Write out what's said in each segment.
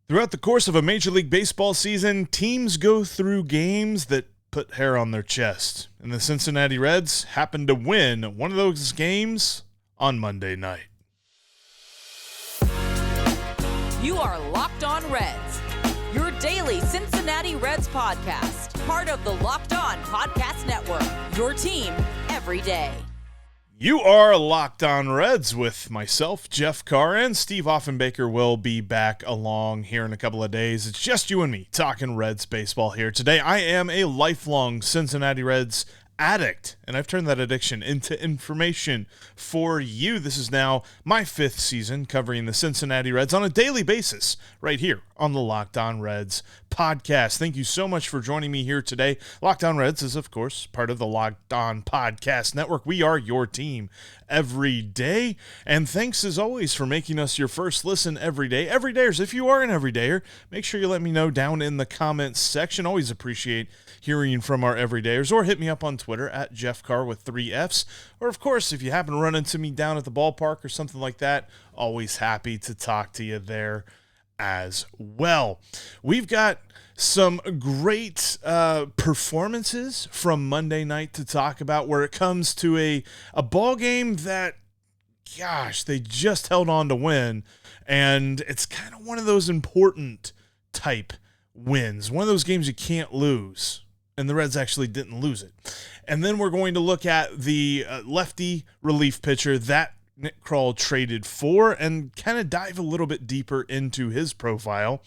Throughout the course of a Major League Baseball season, teams go through games that put hair on their chest. And the Cincinnati Reds happened to win one of those games on Monday night. You are Locked On Reds, your daily Cincinnati Reds podcast, part of the Locked On Podcast Network, your team every day. You are Locked On Reds with myself, Jeff Carr, and Steve Offenbaker will be back along here in a couple of days. It's just you and me talking Reds baseball here today. I am a lifelong Cincinnati Reds addict, and I've turned that addiction into information for you. This is now my 5th season covering the Cincinnati Reds on a daily basis right here on the Locked On Reds podcast. Thank you so much for joining me here today. Locked On Reds is, of course, part of the Locked On Podcast Network. We are your team every day, and thanks as always for making us your first listen every day. Everydayers, if you are an everydayer, make sure you let me know down in the comments section. Always appreciate hearing from our everydayers, or hit me up on Twitter at Jeff Carr with 3 Fs. Or, of course, if you happen to run into me down at the ballpark or something like that, always happy to talk to you there as well. We've got some great performances from Monday night to talk about where it comes to a ball game that, gosh, they just held on to win. And it's kind of one of those important type wins, one of those games you can't lose. And the Reds actually didn't lose it. And then we're going to look at the lefty relief pitcher that Nick Krall traded for and kind of dive a little bit deeper into his profile.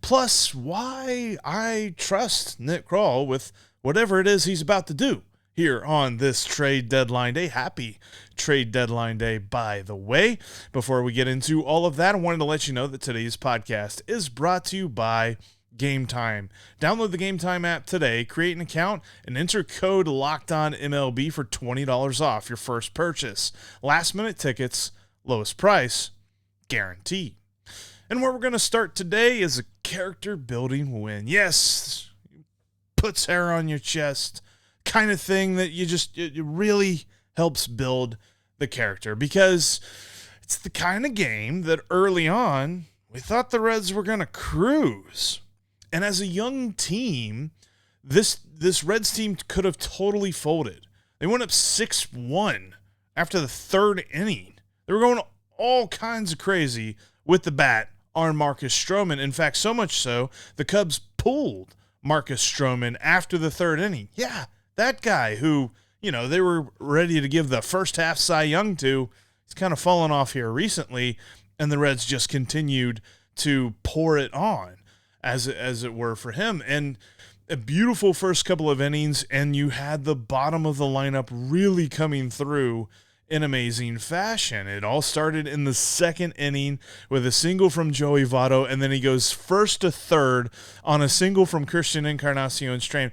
Plus, why I trust Nick Krall with whatever it is he's about to do here on this trade deadline day. Happy trade deadline day, by the way. Before we get into all of that, I wanted to let you know that today's podcast is brought to you by Gametime. Download the Gametime app today, create an account, and enter code LOCKEDONMLB for $20 off your first purchase. Last minute tickets, lowest price, guaranteed. And where we're going to start today is a character building win. Yes, puts hair on your chest, kind of thing that it really helps build the character, because it's the kind of game that early on we thought the Reds were going to cruise. And as a young team, this Reds team could have totally folded. They went up 6-1 after the 3rd inning. They were going all kinds of crazy with the bat on Marcus Stroman. In fact, so much so, the Cubs pulled Marcus Stroman after the 3rd inning. Yeah, that guy who, they were ready to give the first half Cy Young to, he's kind of fallen off here recently, and the Reds just continued to pour it on, as it were, for him. And a beautiful first couple of innings, and you had the bottom of the lineup really coming through in amazing fashion. It all started in the 2nd inning with a single from Joey Votto, and then he goes first to 3rd on a single from Christian Encarnacion-Strand.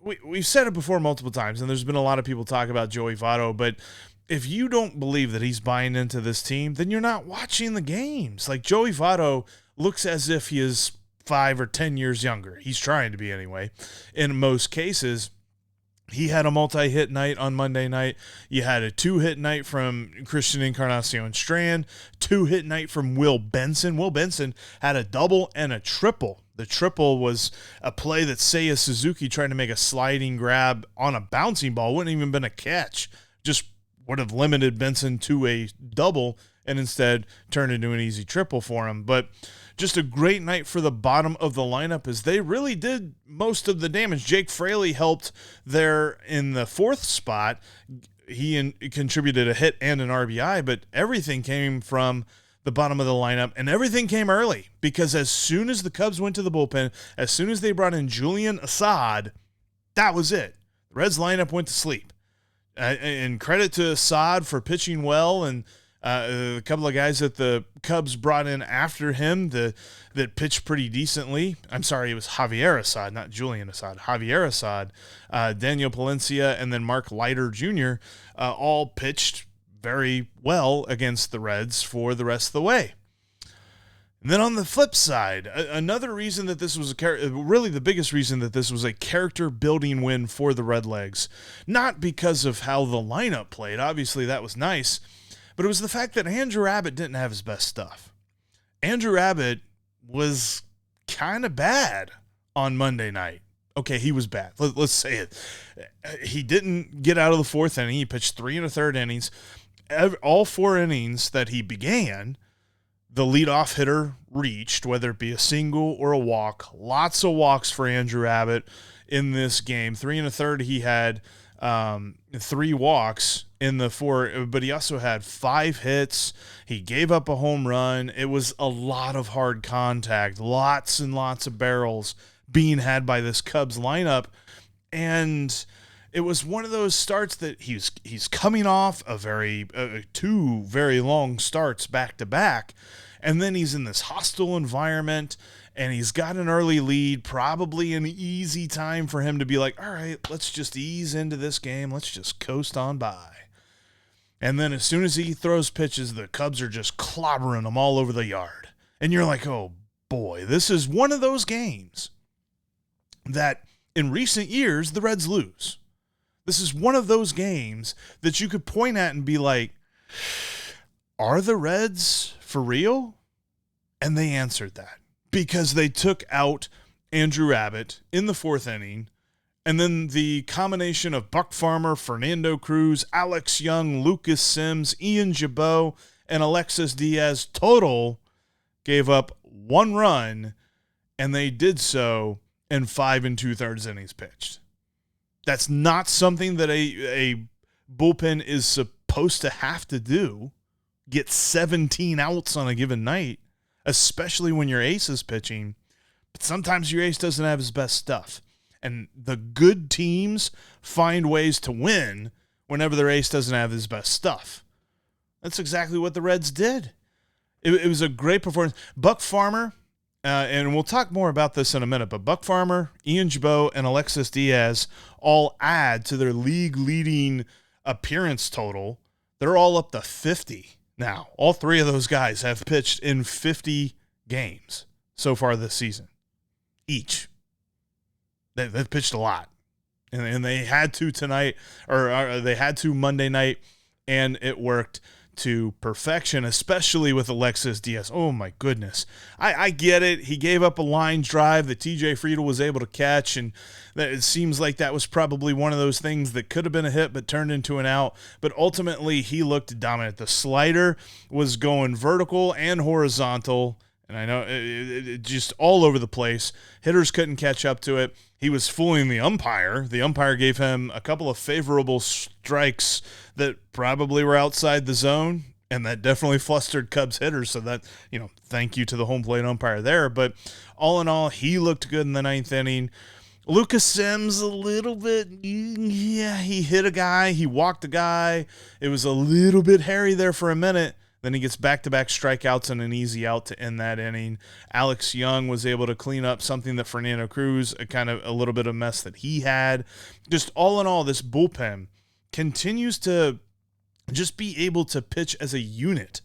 We've said it before multiple times, and there's been a lot of people talk about Joey Votto, but if you don't believe that he's buying into this team, then you're not watching the games. Like, Joey Votto looks as if he is 5 or 10 years younger. He's trying to be anyway. In most cases, he had a multi-hit night on Monday night. You had a 2-hit night from Christian Encarnacion-Strand, 2-hit night from Will Benson. Will Benson had a double and a triple. The triple was a play that Seiya Suzuki tried to make a sliding grab on a bouncing ball. Wouldn't even been a catch. Just would have limited Benson to a double and instead turned into an easy triple for him. But just a great night for the bottom of the lineup, as they really did most of the damage. Jake Fraley helped there in the 4th spot. He contributed a hit and an RBI, but everything came from the bottom of the lineup, and everything came early, because as soon as the Cubs went to the bullpen, as soon as they brought in Julian Assad, that was it. The Reds lineup went to sleep. And credit to Assad for pitching well, and a couple of guys that the Cubs brought in after him that pitched pretty decently. I'm sorry, it was Javier Assad, not Julian Assad. Javier Assad, Daniel Palencia, and then Mark Leiter Jr. All pitched very well against the Reds for the rest of the way. And then on the flip side, another reason that this was really the biggest reason that this was a character-building win for the Redlegs, not because of how the lineup played, obviously that was nice, but it was the fact that Andrew Abbott didn't have his best stuff. Andrew Abbott was kind of bad on Monday night. Okay, he was bad. Let's say it. He didn't get out of the fourth inning. He pitched 3 1/3 innings. All 4 innings that he began, the leadoff hitter reached, whether it be a single or a walk. Lots of walks for Andrew Abbott in this game. 3 1/3, he had 3 walks in the 4, but he also had 5 hits. He gave up a home run. It was a lot of hard contact, lots and lots of barrels being had by this Cubs lineup. And it was one of those starts that he's coming off a 2 very long starts back to back. And then he's in this hostile environment, and he's got an early lead, probably an easy time for him to be like, all right, let's just ease into this game. Let's just coast on by. And then as soon as he throws pitches, the Cubs are just clobbering him all over the yard. And you're like, oh boy, this is one of those games that in recent years the Reds lose. This is one of those games that you could point at and be like, are the Reds for real? And they answered that because they took out Andrew Abbott in the 4th inning. And then the combination of Buck Farmer, Fernando Cruz, Alex Young, Lucas Sims, Ian Gibaut, and Alexis Diaz total gave up 1 run, and they did so in 5 2/3 innings pitched. That's not something that a bullpen is supposed to have to do. Get 17 outs on a given night, especially when your ace is pitching. But sometimes your ace doesn't have his best stuff. And the good teams find ways to win whenever their ace doesn't have his best stuff. That's exactly what the Reds did. It was a great performance. Buck Farmer, and we'll talk more about this in a minute, but Buck Farmer, Ian Gibaut, and Alexis Diaz all add to their league-leading appearance total. They're all up to 50 now. All 3 of those guys have pitched in 50 games so far this season, each. They've pitched a lot, and they had to tonight, or they had to Monday night, and it worked to perfection, especially with Alexis Diaz. Oh, my goodness. I get it. He gave up a line drive that TJ Friedl was able to catch, and it seems like that was probably one of those things that could have been a hit but turned into an out. But ultimately, he looked dominant. The slider was going vertical and horizontal, and I know it just all over the place. Hitters couldn't catch up to it. He was fooling the umpire. The umpire gave him a couple of favorable strikes that probably were outside the zone, and that definitely flustered Cubs hitters. So that, thank you to the home plate umpire there. But all in all, he looked good in the 9th inning. Lucas Sims, a little bit, he hit a guy. He walked a guy. It was a little bit hairy there for a minute. Then he gets back-to-back strikeouts and an easy out to end that inning. Alex Young was able to clean up something that Fernando Cruz, a little bit of mess that he had. Just all in all, this bullpen continues to just be able to pitch as a unit.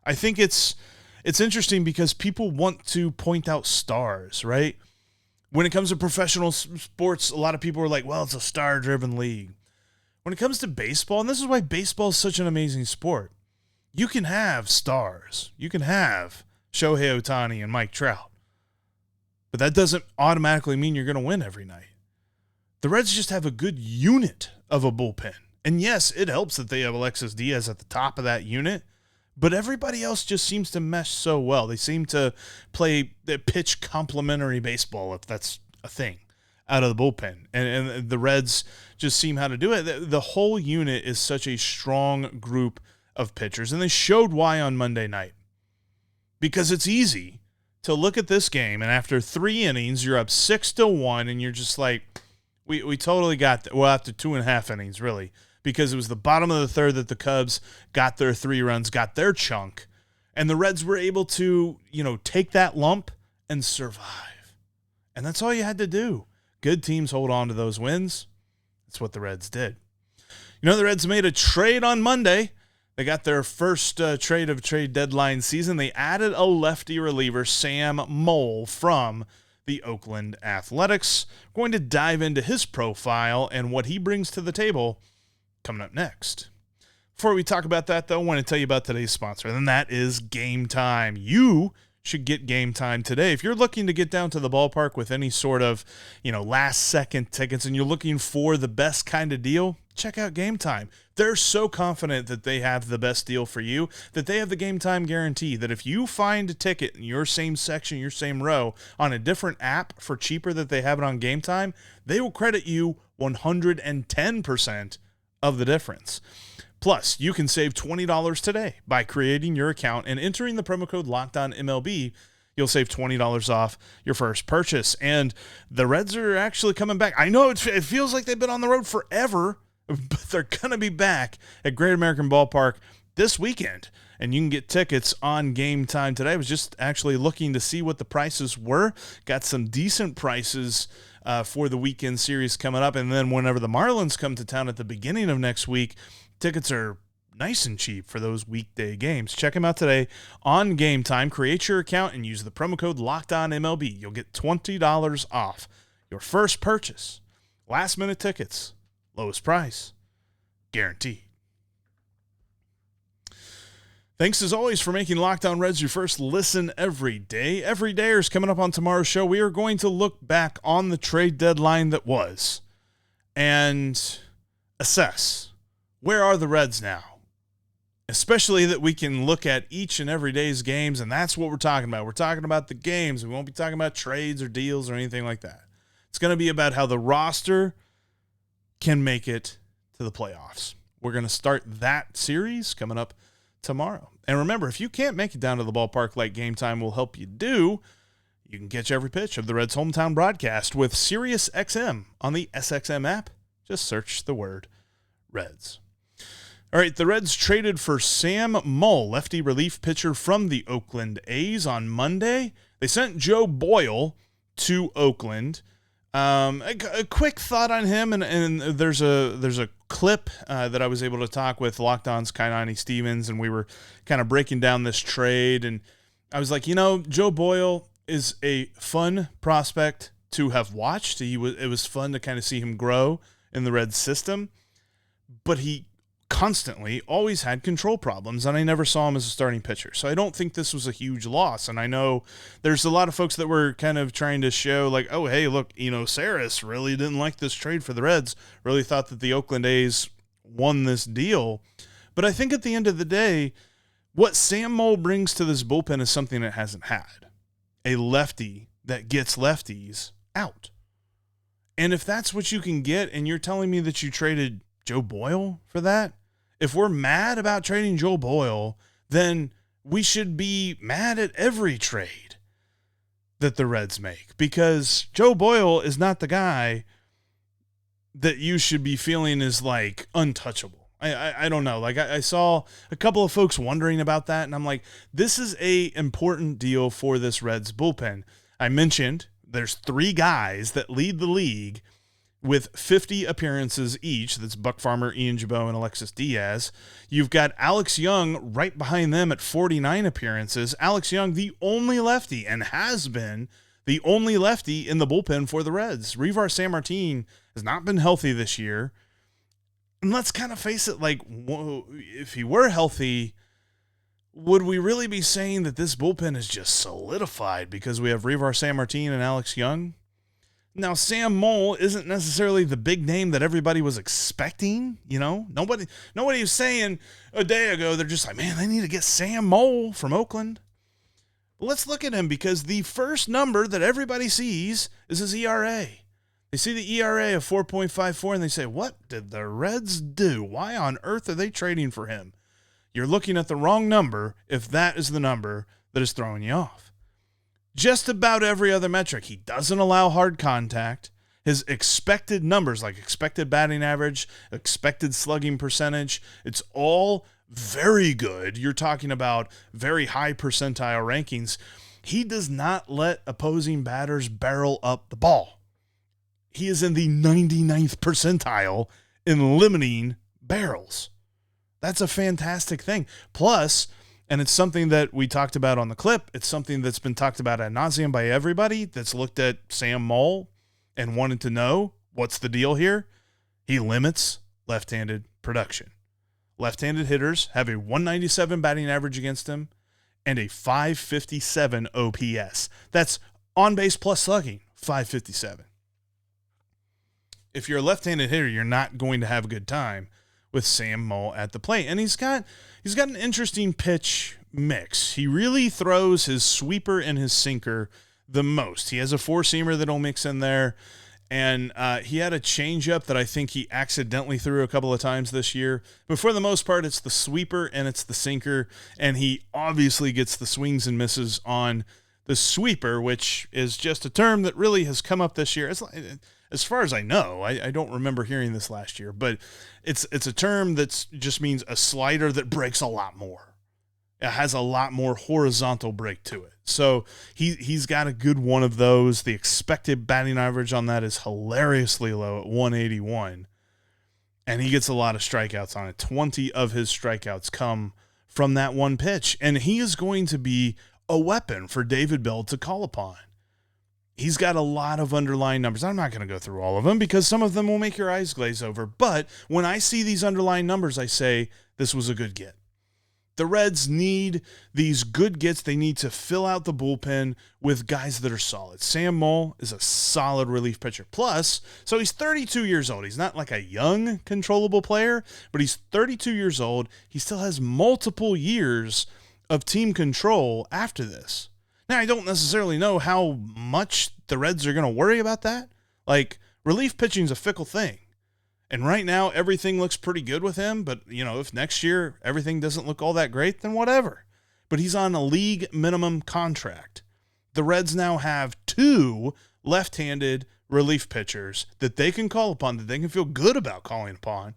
I think it's interesting because people want to point out stars, right? When it comes to professional sports, a lot of people are like, well, it's a star-driven league. When it comes to baseball, and this is why baseball is such an amazing sport, you can have stars. You can have Shohei Ohtani and Mike Trout. But that doesn't automatically mean you're going to win every night. The Reds just have a good unit of a bullpen. And yes, it helps that they have Alexis Diaz at the top of that unit, but everybody else just seems to mesh so well. They seem to pitch complementary baseball, if that's a thing, out of the bullpen. And the Reds just seem how to do it. The whole unit is such a strong group of pitchers, and they showed why on Monday night. Because it's easy to look at this game, and after 3 innings, you're up 6-1, and you're just like, we totally got that. Well, after 2.5 innings, really, because it was the bottom of the 3rd that the Cubs got their 3 runs, got their chunk, and the Reds were able to, take that lump and survive. And that's all you had to do. Good teams hold on to those wins. That's what the Reds did. The Reds made a trade on Monday. They got their first trade of trade deadline season. They added a lefty reliever, Sam Moll, from the Oakland Athletics. We're going to dive into his profile and what he brings to the table coming up next. Before we talk about that, though, I want to tell you about today's sponsor, and that is Gametime. You should get Game Time today. If you're looking to get down to the ballpark with any sort of, last-second tickets and you're looking for the best kind of deal, check out Game Time. They're so confident that they have the best deal for you that they have the Game Time guarantee that if you find a ticket in your same section, your same row, on a different app for cheaper that they have it on Game Time, they will credit you 110% of the difference. Plus, you can save $20 today by creating your account and entering the promo code LOCKEDONMLB. You'll save $20 off your first purchase. And the Reds are actually coming back. I know it feels like they've been on the road forever, but they're going to be back at Great American Ballpark this weekend. And you can get tickets on Game Time today. I was just actually looking to see what the prices were. Got some decent prices for the weekend series coming up. And then whenever the Marlins come to town at the beginning of next week, tickets are nice and cheap for those weekday games. Check them out today on Game Time. Create your account and use the promo code LOCKEDONMLB. You'll get $20 off your first purchase. Last-minute tickets. Lowest price. Guaranteed. Thanks as always for making Locked On Reds your first listen every day. Every Dayers coming up on tomorrow's show. We are going to look back on the trade deadline that was and assess where are the Reds now? Especially that we can look at each and every day's games, and that's what we're talking about. We're talking about the games. We won't be talking about trades or deals or anything like that. It's going to be about how the roster can make it to the playoffs. We're going to start that series coming up tomorrow. And remember, if you can't make it down to the ballpark like Game Time will help you do, you can catch every pitch of the Reds' hometown broadcast with SiriusXM on the SXM app. Just search the word Reds. All right, the Reds traded for Sam Moll, lefty relief pitcher from the Oakland A's on Monday. They sent Joe Boyle to Oakland. A quick thought on him, and there's a clip that I was able to talk with Locked On's Kainani Stevens, and we were kind of breaking down this trade, and I was like, Joe Boyle is a fun prospect to have watched. It was fun to kind of see him grow in the Reds system, but he constantly always had control problems, and I never saw him as a starting pitcher. So I don't think this was a huge loss. And I know there's a lot of folks that were kind of trying to show like, oh, hey, look, Saris really didn't like this trade for the Reds, really thought that the Oakland A's won this deal. But I think at the end of the day, what Sam Moll brings to this bullpen is something it hasn't had. A lefty that gets lefties out. And if that's what you can get, and you're telling me that you traded Joe Boyle for that, if we're mad about trading Joe Boyle, then we should be mad at every trade that the Reds make, because Joe Boyle is not the guy that you should be feeling is like untouchable. I don't know. Like I saw a couple of folks wondering about that, and I'm like, this is a important deal for this Reds bullpen. I mentioned there's 3 guys that lead the league with 50 appearances each. That's Buck Farmer, Ian Gibaut, and Alexis Diaz. You've got Alex Young right behind them at 49 appearances. Alex Young, the only lefty, and has been the only lefty in the bullpen for the Reds. Reivar Sanmartin has not been healthy this year. And let's kind of face it, like, whoa, if he were healthy, would we really be saying that this bullpen is just solidified because we have Reivar Sanmartin and Alex Young? Now, Sam Moll isn't necessarily the big name that everybody was expecting, Nobody was saying a day ago, they're just like, man, they need to get Sam Moll from Oakland. But let's look at him, because the first number that everybody sees is his ERA. They see the ERA of 4.54, and they say, what did the Reds do? Why on earth are they trading for him? You're looking at the wrong number if that is the number that is throwing you off. Just about every other metric, he doesn't allow hard contact. His expected numbers, like expected batting average, expected slugging percentage, it's all very good. You're talking about very high percentile rankings. He does not let opposing batters barrel up the ball. He is in the 99th percentile in limiting barrels. That's a fantastic thing. Plus, and it's something that we talked about on the clip, it's something that's been talked about ad nauseum by everybody that's looked at Sam Moll and wanted to know what's the deal here. He limits left-handed production. Left-handed hitters have a 197 batting average against him and a 557 OPS. That's on base plus slugging, 557. If you're a left-handed hitter, you're not going to have a good time with Sam Moll at the plate. And he's got an interesting pitch mix. He really throws his sweeper and his sinker the most. He has a four-seamer that'll mix in there. And he had a changeup that I think he accidentally threw a couple of times this year. But for the most part, it's the sweeper and it's the sinker. And he obviously gets the swings and misses on the sweeper, which is just a term that really has come up this year. As far as I know, I don't remember hearing this last year, but it's a term that just means a slider that breaks a lot more. It has a lot more horizontal break to it. So he's got a good one of those. The expected batting average on that is hilariously low at 181. And he gets a lot of strikeouts on it. 20 of his strikeouts come from that one pitch. And he is going to be a weapon for David Bell to call upon. He's got a lot of underlying numbers. I'm not going to go through all of them because some of them will make your eyes glaze over. But when I see these underlying numbers, I say this was a good get. The Reds need these good gets. They need to fill out the bullpen with guys that are solid. Sam Moll is a solid relief pitcher. Plus, so he's 32 years old. He's not like a young, controllable player, but he's 32 years old. He still has multiple years of team control after this. Now, I don't necessarily know how much the Reds are going to worry about that. Like, relief pitching is a fickle thing. And right now, everything looks pretty good with him. But, if next year everything doesn't look all that great, then whatever. But he's on a league minimum contract. The Reds now have 2 left-handed relief pitchers that they can call upon, that they can feel good about calling upon.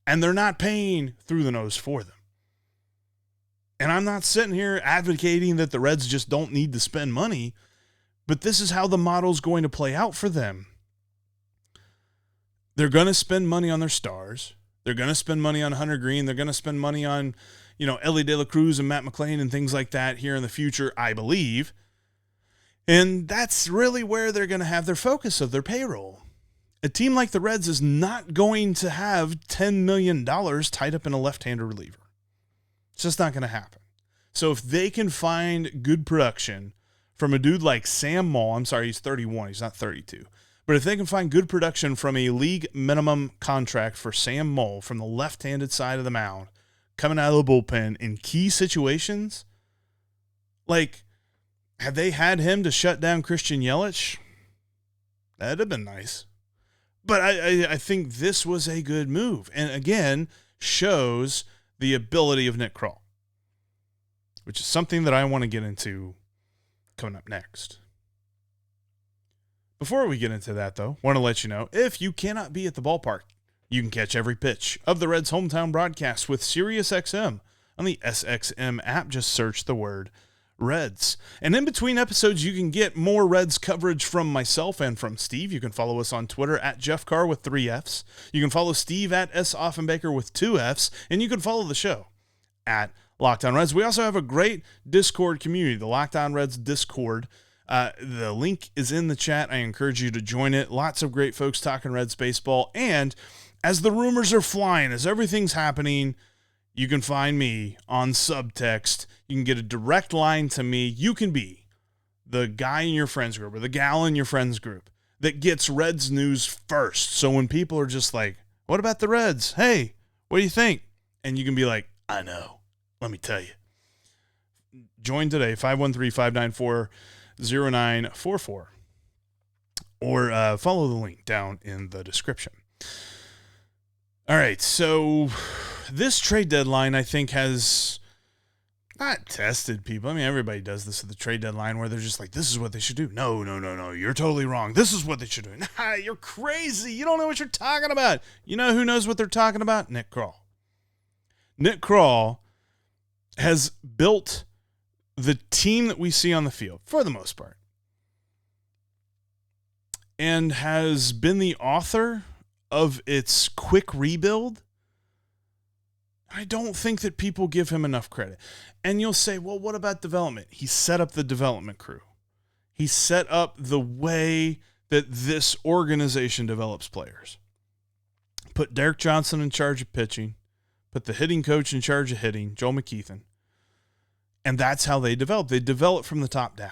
And they're not paying through the nose for them. And I'm not sitting here advocating that the Reds just don't need to spend money, but this is how the model's going to play out for them. They're going to spend money on their stars. They're going to spend money on Hunter Green. They're going to spend money on, Ellie De La Cruz and Matt McClain and things like that here in the future, I believe. And that's really where they're going to have their focus of their payroll. A team like the Reds is not going to have $10 million tied up in a left-handed reliever. It's just not going to happen. So if they can find good production from a dude like Sam Moll, I'm sorry, he's 31, he's not 32. But if they can find good production from a league minimum contract for Sam Moll from the left-handed side of the mound, coming out of the bullpen in key situations, like, have they had him to shut down Christian Yelich? That'd have been nice. But I think this was a good move. And again, shows the ability of Nick Krall, which is something that I want to get into coming up next. Before we get into that, though, want to let you know, if you cannot be at the ballpark, you can catch every pitch of the Reds' hometown broadcast with SiriusXM on the SXM app. Just search the word Reds. And in between episodes, you can get more Reds coverage from myself and from Steve. You can follow us on Twitter at Jeff Carr with 3 Fs. You can follow Steve at S. Offenbaker with 2 Fs. And you can follow the show at Locked On Reds. We also have a great Discord community, the Locked On Reds Discord. The link is in the chat. I encourage you to join it. Lots of great folks talking Reds baseball. And as the rumors are flying, as everything's happening, you can find me on Subtext. You can get a direct line to me. You can be the guy in your friends group or the gal in your friends group that gets Reds news first. So when people are just like, what about the Reds? Hey, what do you think? And you can be like, I know. Let me tell you. Join today, 513-594-0944. Or follow the link down in the description. All right, so this trade deadline, I think, has not tested people. I mean, everybody does this at the trade deadline where they're just like, this is what they should do. No, you're totally wrong. This is what they should do. Nah, you're crazy. You don't know what you're talking about. You know who knows what they're talking about? Nick Krall. Nick Krall has built the team that we see on the field, for the most part, and has been the author of its quick rebuild. I don't think that people give him enough credit. And you'll say, well, what about development? He set up the development crew. He set up the way that this organization develops players. Put Derek Johnson in charge of pitching. Put the hitting coach in charge of hitting, Joel McKeithen. And that's how they develop. They develop from the top down.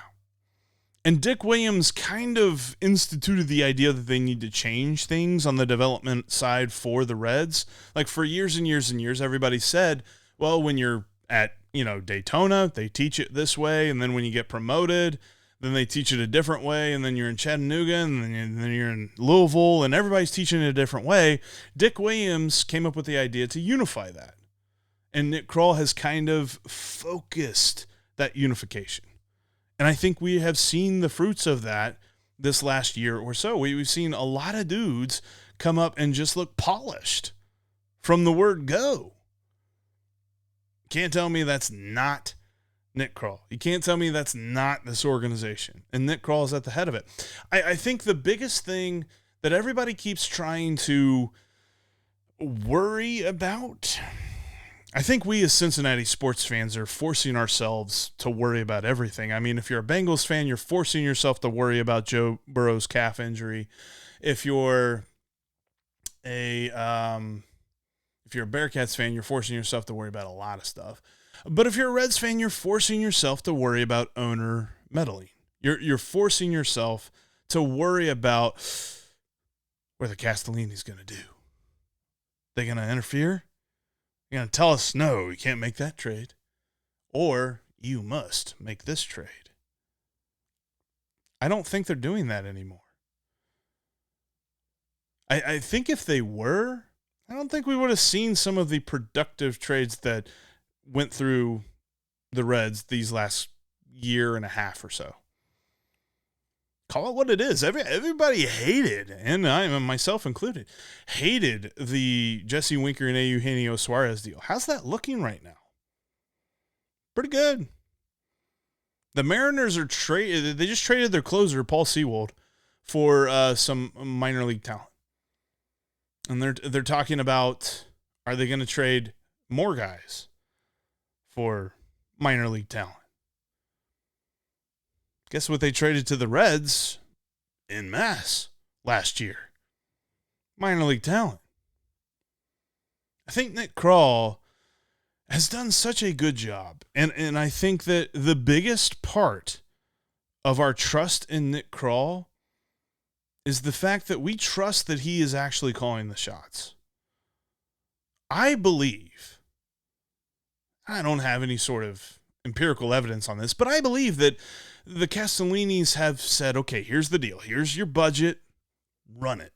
And Dick Williams kind of instituted the idea that they need to change things on the development side for the Reds. Like for years and years and years, everybody said, well, when you're at, Daytona, they teach it this way. And then when you get promoted, then they teach it a different way. And then you're in Chattanooga and then you're in Louisville and everybody's teaching it a different way. Dick Williams came up with the idea to unify that. And Nick Krall has kind of focused that unification. And I think we have seen the fruits of that this last year or so. We've seen a lot of dudes come up and just look polished from the word go. Can't tell me that's not Nick Krall. You can't tell me that's not this organization. And Nick Krall is at the head of it. I think the biggest thing that everybody keeps trying to worry about, I think we as Cincinnati sports fans are forcing ourselves to worry about everything. I mean, if you're a Bengals fan, you're forcing yourself to worry about Joe Burrow's calf injury. If you're a Bearcats fan, you're forcing yourself to worry about a lot of stuff. But if you're a Reds fan, you're forcing yourself to worry about owner meddling. You're forcing yourself to worry about what the Castellini's going to do. They going to interfere? You're going to tell us, no, you can't make that trade. Or you must make this trade. I don't think they're doing that anymore. I think if they were, I don't think we would have seen some of the productive trades that went through the Reds these last year and a half or so. Call it what it is. Everybody hated, and I myself included, hated the Jesse Winker and Eugenio Suarez deal. How's that looking right now? Pretty good. The Mariners are they just traded their closer, Paul Sewald, for some minor league talent. And they're talking about, are they going to trade more guys for minor league talent? Guess what they traded to the Reds en masse last year? Minor league talent. I think Nick Krall has done such a good job. And I think that the biggest part of our trust in Nick Krall is the fact that we trust that he is actually calling the shots. I believe, I don't have any sort of empirical evidence on this, but I believe that the Castellinis have said, okay, here's the deal. Here's your budget. Run it.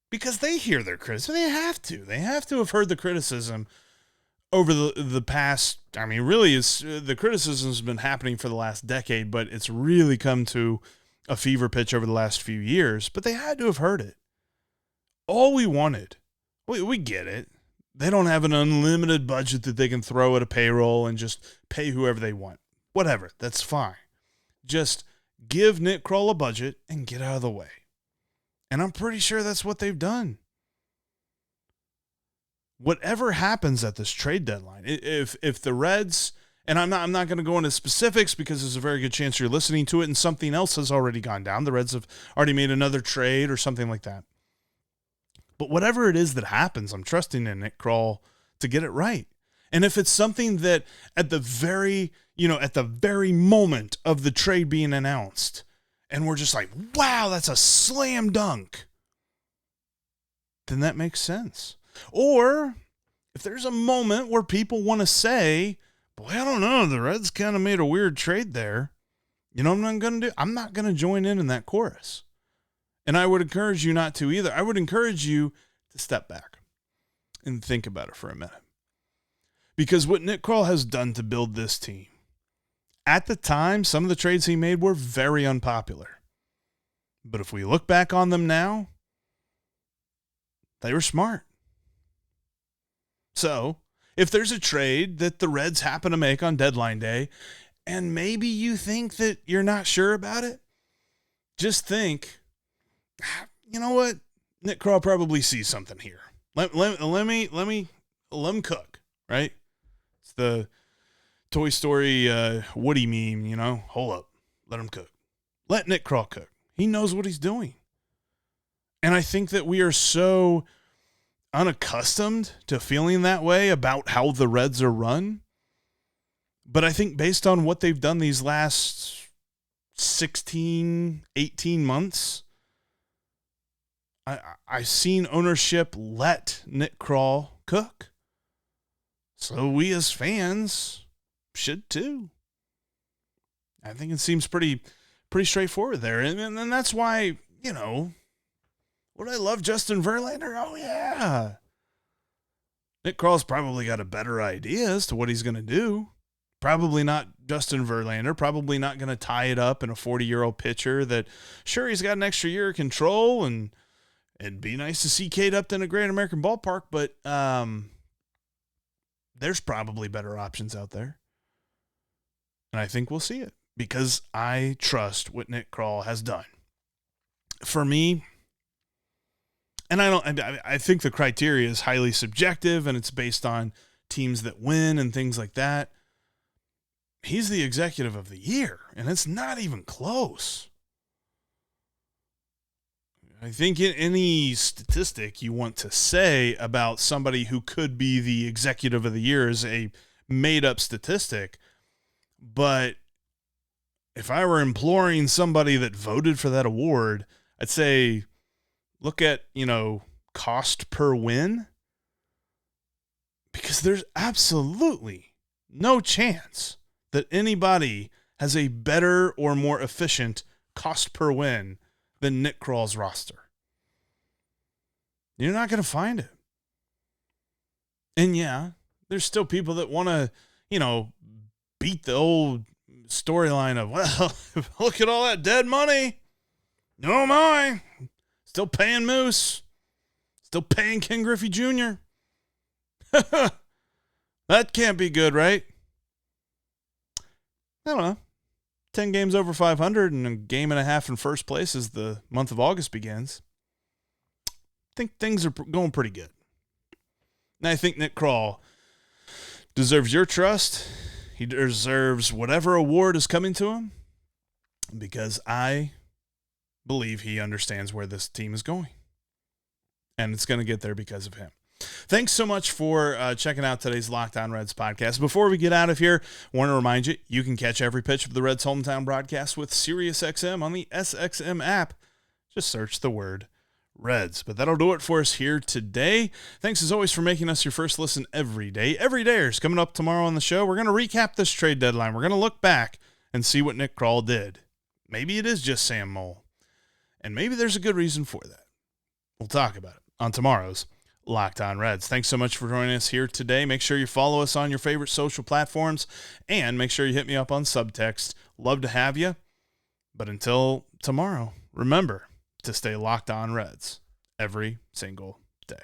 Because they hear their criticism. They have to. They have to have heard the criticism over the past, I mean, really, the criticism has been happening for the last decade, but it's really come to a fever pitch over the last few years. But they had to have heard it. All we wanted, we get it. They don't have an unlimited budget that they can throw at a payroll and just pay whoever they want. Whatever, that's fine. Just give Nick Krall a budget and get out of the way. And I'm pretty sure that's what they've done. Whatever happens at this trade deadline, if the Reds, and I'm not going to go into specifics because there's a very good chance you're listening to it and something else has already gone down. The Reds have already made another trade or something like that. But whatever it is that happens, I'm trusting in Nick Krall to get it right. And if it's something that at the very moment of the trade being announced, and we're just like, wow, that's a slam dunk, then that makes sense. Or if there's a moment where people want to say, boy, I don't know, the Reds kind of made a weird trade there. You know what I'm going to do? I'm not going to join in that chorus. And I would encourage you not to either. I would encourage you to step back and think about it for a minute. Because what Nick Krall has done to build this team, at the time, some of the trades he made were very unpopular. But if we look back on them now, they were smart. So, if there's a trade that the Reds happen to make on deadline day, and maybe you think that you're not sure about it, just think, you know what? Nick Krall probably sees something here. Let him cook, right? It's the Toy Story Woody meme, you know? Hold up. Let him cook. Let Nick Krall cook. He knows what he's doing. And I think that we are so unaccustomed to feeling that way about how the Reds are run But I think based on what they've done these last 16, 18 months, I've seen ownership let Nick Krall cook. So we as fans should too. I think it seems pretty straightforward there. And that's why, would I love Justin Verlander? Oh, yeah. Nick Krall's probably got a better idea as to what he's going to do. Probably not Justin Verlander. Probably not going to tie it up in a 40-year-old pitcher that, sure, he's got an extra year of control, and it'd be nice to see Kate Upton at Great American Ballpark, but there's probably better options out there. And I think we'll see it because I trust what Nick Krall has done. For me, and I think the criteria is highly subjective and it's based on teams that win and things like that. He's the executive of the year, and it's not even close. I think in any statistic you want to say about somebody who could be the executive of the year is a made-up statistic. But if I were imploring somebody that voted for that award, I'd say, look at, cost per win. Because there's absolutely no chance that anybody has a better or more efficient cost per win than Nick Krall's roster. You're not going to find it. And yeah, there's still people that want to, beat the old storyline of, well, look at all that dead money. No, my. Still paying Moose. Still paying Ken Griffey Jr. That can't be good, right? I don't know. 10 games over 500 and a game and a half in first place as the month of August begins. I think things are going pretty good. And I think Nick Krall deserves your trust. He deserves whatever award is coming to him because I believe he understands where this team is going. And it's going to get there because of him. Thanks so much for checking out today's Locked On Reds podcast. Before we get out of here, I want to remind you, you can catch every pitch of the Reds' hometown broadcast with SiriusXM on the SXM app. Just search the word Reds. But that'll do it for us here today. Thanks as always for making us your first listen every day. Everydayers coming up tomorrow on the show. We're going to recap this trade deadline. We're going to look back and see what Nick Krall did. Maybe it is just Sam Moll. And maybe there's a good reason for that. We'll talk about it on tomorrow's Locked On Reds. Thanks so much for joining us here today. Make sure you follow us on your favorite social platforms and make sure you hit me up on Subtext. Love to have you. But until tomorrow, remember to stay locked on Reds every single day.